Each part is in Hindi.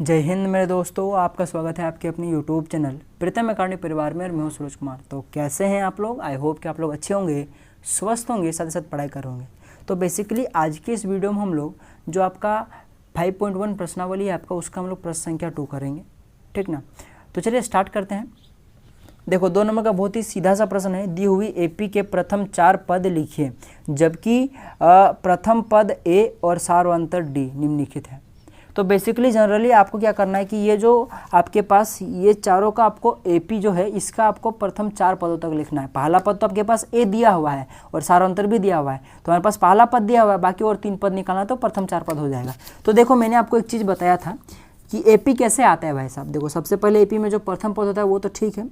जय हिंद मेरे दोस्तों, आपका स्वागत है आपके अपने यूट्यूब चैनल प्रीतम अकादमी परिवार में। और मैं हूं सूरज कुमार। तो कैसे हैं आप लोग? आई होप कि आप लोग अच्छे होंगे, स्वस्थ होंगे, साथ ही साथ पढ़ाई कर होंगे। तो बेसिकली आज की इस वीडियो में हम लोग जो आपका 5.1 प्रश्नावली है आपका, उसका हम लोग प्रश्न संख्या 2 करेंगे, ठीक ना। तो चलिए स्टार्ट करते हैं। देखो 2 नंबर का बहुत ही सीधा सा प्रश्न है। दी हुई एपी के प्रथम 4 पद लिखिए, जबकि प्रथम पद ए और सार्वंतर डी निम्नलिखित है। तो बेसिकली जनरली आपको क्या करना है कि ये जो आपके पास ये चारों का आपको एपी जो है, इसका आपको प्रथम 4 पदों तक लिखना है। पहला पद तो आपके पास ए दिया हुआ है और सारांतर भी दिया हुआ है, तो हमारे पास पहला पद दिया हुआ है, बाकी और 3 पद निकालना, तो प्रथम 4 पद हो जाएगा। तो देखो मैंने आपको एक चीज़ बताया था कि एपी कैसे आता है भाई साहब। देखो सबसे पहले एपी में जो प्रथम पद होता है वो तो ठीक है।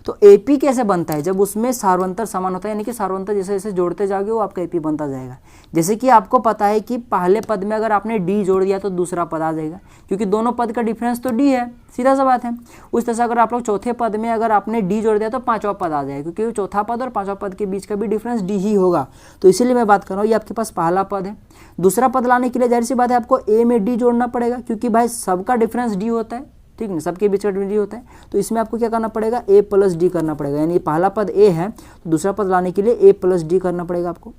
तो एपी कैसे बनता है? जब उसमें सार्वंतर समान होता है, यानी कि सार्वंतर जैसे जैसे जोड़ते जाओगे वो आपका एपी बनता जाएगा। जैसे कि आपको पता है कि पहले पद में अगर आपने डी जोड़ दिया तो दूसरा पद आ जाएगा, क्योंकि दोनों पद का डिफरेंस तो डी है, सीधा सा बात है। उस तरह से अगर आप लोग चौथे पद में अगर आपने डी जोड़ दिया तो पांचवा पद आ जाएगा, क्योंकि चौथा पद और पांचवा पद के बीच का भी डिफरेंस डी ही होगा। तो इसीलिए मैं बात कर रहा हूँ, ये आपके पास पहला पद है। दूसरा पद लाने के लिए जाहिर सी बात है आपको ए में डी जोड़ना पड़ेगा, क्योंकि भाई सबका डिफरेंस डी होता है, ठीक ना, सबके बीच का डी होता है। तो इसमें आपको क्या करना पड़ेगा? ए प्लस डी करना पड़ेगा। यानी पहला पद ए है तो दूसरा पद लाने के लिए ए प्लस डी करना पड़ेगा आपको।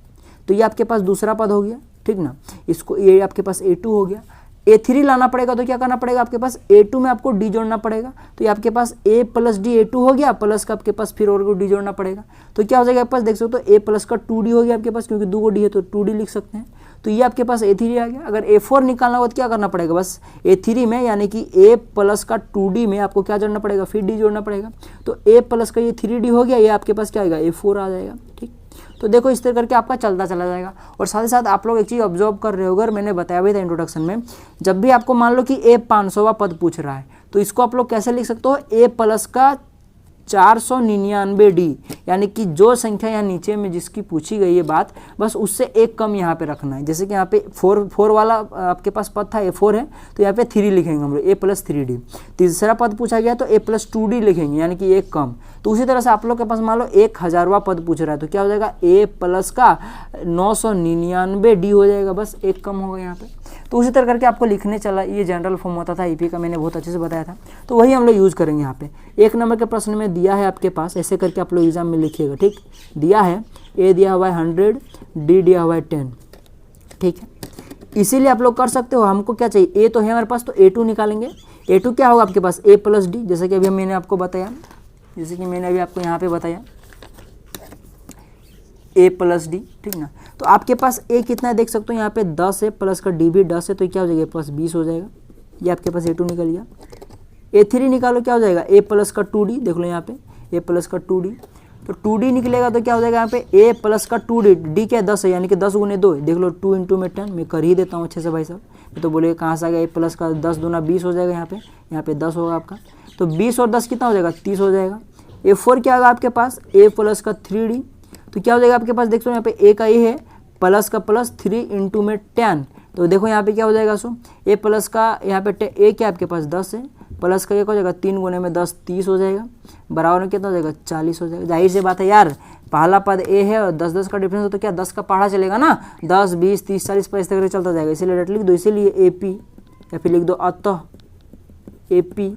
तो ये आपके पास दूसरा पद हो गया, ठीक ना। इसको ये आपके पास ए2 हो गया। ए3 लाना पड़ेगा तो क्या करना पड़ेगा? आपके पास ए2 में आपको डी जोड़ना पड़ेगा। तो ये आपके पास ए प्लस डी ए2 हो गया, प्लस का आपके पास फिर और को डी जोड़ना पड़ेगा। तो क्या हो जाएगा आपके पास? देख सकते हो ए प्लस का 2d हो गया आपके पास, क्योंकि 2 डी है तो 2d लिख सकते हैं। तो ये आपके पास ए3 आ गया। अगर ए4 निकालना हो तो क्या करना पड़ेगा? बस ए3 में यानी कि ए प्लस का 2d में आपको क्या जोड़ना पड़ेगा? फिर डी जोड़ना पड़ेगा। तो ए प्लस का ये 3d हो गया, ये आपके पास क्या आएगा? ए4 आ जाएगा, ठीक। तो देखो इस तरह करके आपका चलता चला जाएगा। और साथ ही साथ आप लोग एक चीज़ ऑब्जर्व कर रहे हो, अगर मैंने बताया भी था इंट्रोडक्शन में, जब भी आपको मान लो कि ए 500वां पद पूछ रहा है तो इसको आप लोग कैसे लिख सकते हो? ए प्लस का 499d, यानी कि जो संख्या यहाँ नीचे में जिसकी पूछी गई है बात, बस उससे एक कम यहाँ पे रखना है। जैसे कि यहाँ पे 4 वाला आपके पास पद था, ए4 है, तो यहाँ पे 3 लिखेंगे हम लोग, ए प्लस 3d। तीसरा पद पूछा गया तो ए प्लस 2d लिखेंगे, यानी कि एक कम। तो उसी तरह से आप लोग के पास मान लो 1000वां पद पूछ रहा है तो क्या हो जाएगा? ए प्लस का 999d हो जाएगा, बस एक कम होगा यहाँ पे। तो उसी तरह करके आपको लिखने चला, ये जनरल फॉर्म होता था ईपी का, मैंने बहुत अच्छे से बताया था। तो वही हम लोग यूज़ करेंगे यहाँ पे। 1 नंबर के प्रश्न में दिया है आपके पास, ऐसे करके आप लोग एग्जाम में लिखिएगा, ठीक। दिया है ए दिया हुआ है 100, डी दिया हुआ है 10, ठीक है। इसीलिए आप लोग कर सकते हो। हमको क्या चाहिए? ए तो है हमारे पास, तो ए2 निकालेंगे। ए2 क्या होगा आपके पास? ए प्लस डी, जैसे कि अभी मैंने आपको बताया, जैसे कि मैंने अभी आपको यहाँ पे बताया ए प्लस डी, ठीक ना। तो आपके पास ए कितना है देख सकते हो, यहाँ पे 10 है, प्लस का डी भी 10 है, तो क्या हो जाएगा? प्लस 20 हो जाएगा। ये आपके पास ए2 निकल गया। ए3 निकालो, क्या हो जाएगा? ए प्लस का 2d, देख लो यहाँ पे ए प्लस का 2d, तो 2d निकलेगा तो क्या हो जाएगा यहाँ पे? ए प्लस का 2d, डी क्या 10 है, यानी कि 10 गुने 2, देख लो 2 × में 10, मैं कर ही देता हूँ अच्छे से भाई साहब। तो बोले कहाँ से आ गया? ए प्लस का 10 दूना 20 हो जाएगा, यहाँ पे 10 होगा आपका। तो 20 और 10 कितना हो जाएगा? 30 हो जाएगा। ए4 क्या होगा आपके पास? ए प्लस का 3d, तो क्या हो जाएगा आपके पास? देखो यहाँ पे ए का ए है, प्लस का प्लस 3 × में 10, तो देखो यहाँ पे क्या हो जाएगा? सो ए प्लस का यहाँ पे ए क्या आपके पास 10 है, प्लस का एक हो जाएगा 3 गुने में 10, 30 हो जाएगा, बराबर में कितना हो जाएगा? 40 हो जाएगा। जाहिर सी बात है यार, पहला पद ए है और 10-10 का डिफरेंस हो तो क्या 10 का पहाड़ा चलेगा ना, 10, 20, 30, 40 पर इस तरह चलता जाएगा। इसीलिए डायरेक्ट लिख दो, इसीलिए एपी, या फिर लिख दो अतः एपी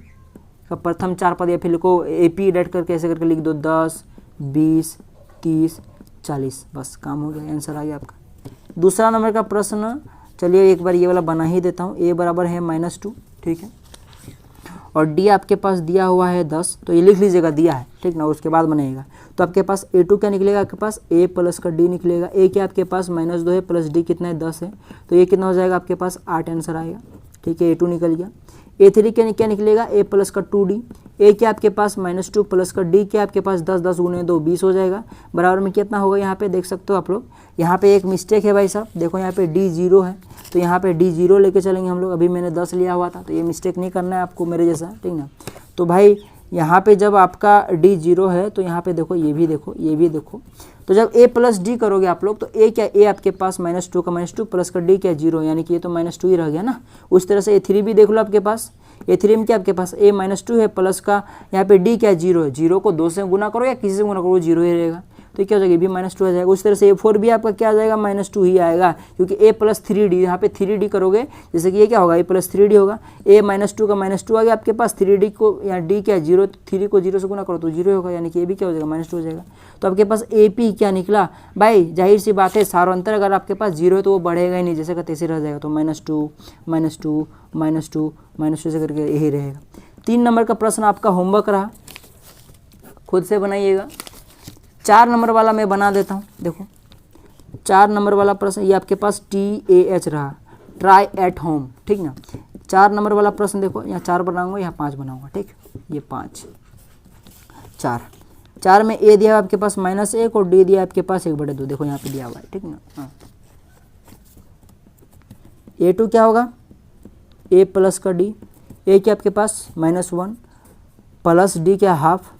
का प्रथम 4 पद, या फिर लिखो एपी डायरेक्ट करके ऐसे करके लिख दो 10, 20, 30, 40, बस काम हो गया, आंसर आ गया आपका। दूसरा नंबर का प्रश्न, चलिए एक बार ये वाला बना ही देता हूँ। ए बराबर है -2, ठीक है, और डी आपके पास दिया हुआ है 10, तो ये लिख लीजिएगा दिया है, ठीक ना, उसके बाद बनेगा। तो आपके पास ए2 क्या निकलेगा? आपके पास ए प्लस का डी निकलेगा। ए क्या आपके पास -2 है, प्लस डी कितना है? 10 है, तो ये कितना हो जाएगा आपके पास? 8 आंसर आएगा, ठीक है। ए2 निकल गया। ए3 क्या निकलेगा? ए प्लस का 2d, ए क्या आपके पास -2, प्लस का डी क्या आपके पास 10, 10 गुने 2, 20 हो जाएगा, बराबर में कितना होगा? यहाँ पे देख सकते हो आप लोग, यहाँ पे एक मिस्टेक है भाई साहब, देखो यहाँ पे डी 0 है, तो यहाँ पे डी 0 लेके चलेंगे हम लोग। अभी मैंने 10 लिया हुआ था, तो ये मिस्टेक नहीं करना है आपको मेरे जैसा, ठीक ना। तो भाई यहाँ पे जब आपका डी 0 है तो यहाँ पे देखो, ये भी देखो, ये भी देखो, तो जब ए प्लस डी करोगे आप लोग तो ए क्या? ए आपके पास -2 का -2, प्लस का डी क्या? 0, यानी कि ये तो -2 ही रह गया ना। उस तरह से ए3 भी देख लो आपके पास, ए3 में क्या आपके पास? ए -2 है, प्लस का यहाँ पे डी क्या? 0 है, 0 को 2 से गुना करो या किसी से गुना करो, 0 ही रहेगा। तो क्या हो जाएगा, ये भी -2 आ जाएगा। उस तरह से A4 भी आपका क्या आ जाएगा, -2 ही आएगा, क्योंकि A + 3D, यहाँ पे 3D करोगे, जैसे कि ये क्या होगा, A + 3D होगा, A -2 का -2 आ गया आपके पास, 3D को यहाँ D क्या है 0, 3 को 0 से गुना करो तो 0 होगा, यानी कि ये भी क्या हो जाएगा, -2 हो जाएगा। तो आपके पास AP क्या निकला भाई, जाहिर सी बात है सारांतर अगर आपके पास 0 है तो वो बढ़ेगा ही नहीं, जैसे का तैसे रह जाएगा। तो -2 -2 -2 -2 से करके यही रहेगा। 3 नंबर का प्रश्न आपका होमवर्क रहा, खुद से बनाइएगा। 4 नंबर वाला मैं बना देता हूँ, देखो 4 नंबर वाला प्रश्न ये आपके पास TAH रहा, ट्राई एट होम, ठीक ना। 4 नंबर वाला प्रश्न देखो, यहाँ 4 बनाऊंगा, यहाँ 5 बनाऊंगा, ठीक, ये 5 4 में A दिया आपके पास -1 और D दिया आपके पास 1/2, देखो यहाँ पे दिया हुआ है, ठीक ना। हाँ, A2 क्या होगा, A प्लस का D, A क्या आपके पास -1 प्लस D क्या हाफ।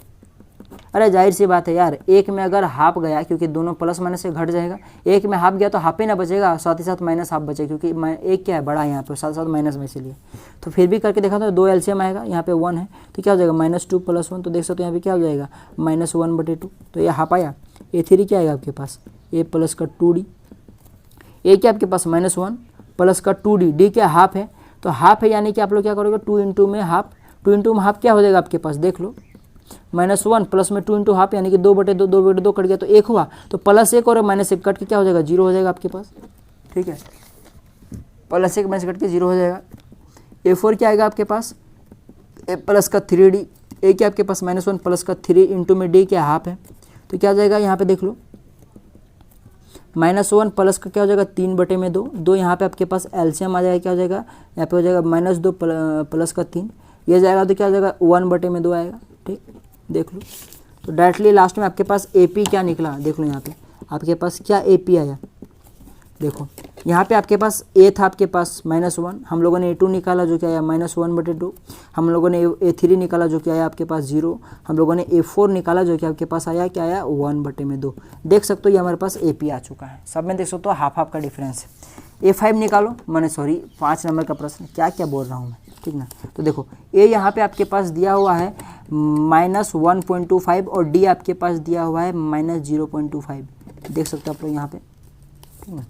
अरे जाहिर सी बात है यार, एक में अगर हाफ गया, क्योंकि दोनों प्लस माइनस से घट जाएगा, एक में हाफ गया तो हाफ ही ना बचेगा, साथ ही साथ माइनस हाफ बचेगा, क्योंकि एक क्या है बड़ा है यहाँ पे, साथ साथ माइनस में, इसीलिए तो फिर भी करके देखा तो 2 LCM आएगा, यहाँ पे 1 है तो क्या हो जाएगा -2 + 1, तो देख सकते हो यहाँ पे क्या हो जाएगा -1/2, तो ये हाफ आया। A3 क्या आएगा आपके पास, A प्लस का 2D, A क्या आपके पास -1 प्लस का 2D, D क्या हाफ है, तो हाफ है, यानी कि आप लोग क्या करोगे 2 × में हाफ, 2 × में हाफ क्या हो जाएगा आपके पास, देख लो -1 प्लस में 2 × हाफ, यानी कि 2/2, 2/2 कट गया तो 1 हुआ, तो +1 और -1 कट के क्या हो जाएगा 0 हो जाएगा आपके पास, ठीक है, +1 -1 कट के 0 हो जाएगा। A4 क्या आएगा आपके पास, A प्लस का 3D, A क्या आपके पास -1 प्लस का 3 × में D क्या हाफ है, तो क्या हो जाएगा यहाँ पे देख लो -1 प्लस का क्या हो जाएगा 3/2, 2 यहाँ पे आपके पास LCM आ जाएगा, क्या हो जाएगा यहाँ पे हो जाएगा -2 प्लस का 3, ये जाएगा तो क्या हो जाएगा 1/2 आएगा, ठीक, देख लो। तो डायरेक्टली लास्ट में आपके पास AP क्या निकला, देख लो यहाँ पे आपके पास क्या AP आया, देखो यहाँ पे आपके पास A था आपके पास -1, हम लोगों ने A2 निकाला जो क्या आया -1/2, हम लोगों ने A3 निकाला जो क्या आया आपके पास 0, हम लोगों ने A4 निकाला जो कि आपके पास आया क्या आया 1/2। देख सकते हो ये हमारे पास AP आ चुका है, सब में देख सकते हो हाफ का डिफरेंस है। A5 निकालो, मैंने सॉरी 5 नंबर का प्रश्न, क्या क्या बोल रहा हूँ मैं, ठीक ना। तो देखो A यहाँ पे आपके पास दिया हुआ है -1.25 और D आपके पास दिया हुआ है -0.25, देख सकते हो आप लोग यहाँ पे, ठीक ना।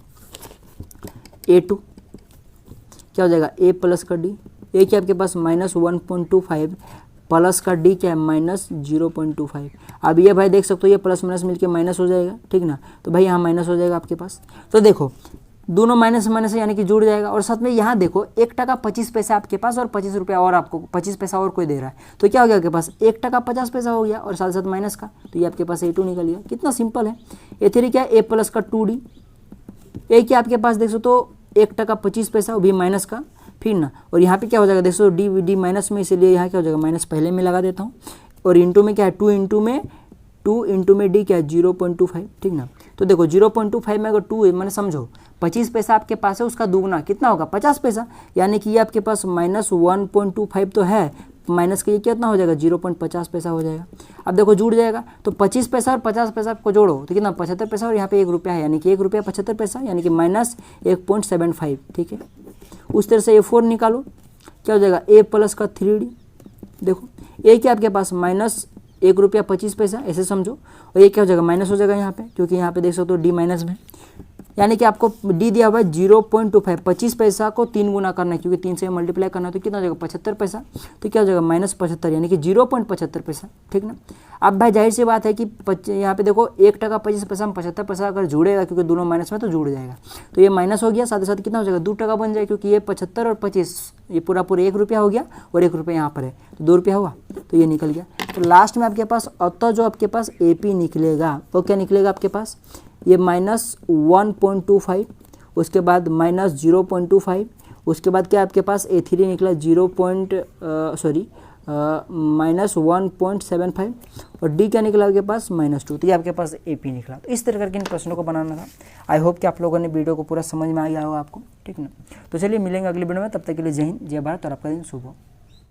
A2 क्या हो जाएगा A प्लस का D, A क्या आपके पास -1.25 प्लस का D क्या है -0.25। अब ये भाई देख सकते हो ये प्लस माइनस मिलके माइनस हो जाएगा, ठीक ना, तो भाई यहाँ माइनस हो जाएगा आपके पास। तो देखो दोनों माइनस माइनस यानी कि जुड़ जाएगा, और साथ में यहाँ देखो 1 टका 25 पैसा आपके पास और 25 रुपया और आपको 25 पैसा और कोई दे रहा है, तो क्या हो गया आपके पास 1 टका 50 पैसा हो गया और साथ साथ माइनस का, तो ये आपके पास A2 निकल गया, कितना सिंपल है। A3 क्या है A प्लस का 2D, A क्या आपके पास देख सो तो 1 टका 25 पैसा वो भी माइनस का, फिर ना, और यहाँ पे क्या हो जाएगा देख सो D माइनस में, इसीलिए यहाँ क्या हो जाएगा माइनस पहले में लगा देता हूँ, और इंटू में क्या है 2 इंटू में D क्या है 0.25, ठीक ना। तो देखो 0.25 में अगर 2 है, मैंने समझो 25 पैसा आपके पास है, उसका दुगना कितना होगा 50 पैसा, यानी कि ये आपके पास -1.25 तो है, माइनस का ये कितना हो जाएगा 0.50 पैसा हो जाएगा। अब देखो जुड़ जाएगा, तो 25 पैसा और 50 पैसा आपको जोड़ो तो कितना 75 पैसा, और यहाँ पे 1 रुपया है, यानी कि 1 रुपया 75 पैसा, यानी कि -1.75, ठीक है। उस तरह से A4 निकालो, क्या हो जाएगा A प्लस का 3D, देखो A क्या आपके पास -1 रुपया 25 पैसा, ऐसे समझो, और ये क्या हो जाएगा माइनस हो जाएगा यहाँ पे, क्योंकि यहाँ पे देख सकते हो D माइनस में, यानी कि आपको D दिया हुआ है 0.25, 25 पैसा को 3 गुना करना है, क्योंकि 3 से मल्टीप्लाई करना है, तो कितना हो जाएगा 75 पैसा, तो क्या हो जाएगा -75, यानी कि 0.75 पैसा, ठीक ना। अब भाई जाहिर सी बात है कि यहाँ पे देखो 1 टका 25 पैसा में 75 पैसा अगर जुड़ेगा, क्योंकि दोनों माइनस में तो जुड़ जाएगा, तो ये माइनस हो गया, साथ ही साथ कितना हो जाएगा 2 टका बन जाएगा, क्योंकि ये 75 और 25 ये पूरा 1 रुपया हो गया, और 1 रुपया यहाँ पर है तो 2 रुपया हुआ, तो ये निकल गया। तो लास्ट में आपके पास अतः जो आपके पास AP निकलेगा वो क्या निकलेगा आपके पास, ये -1.25, उसके बाद -0.25, उसके बाद क्या आपके पास A3 निकला -1.75, और D क्या निकला आपके पास -2, तो ये आपके पास AP निकला। तो इस तरह करके इन प्रश्नों को बनाना था। आई होप कि आप लोगों ने वीडियो को पूरा समझ में आ गया होगा आपको, ठीक ना। तो चलिए मिलेंगे अगली वीडियो में, तब तक के लिए जय हिंद, जय भारत, और आपका दिन शुभ हो।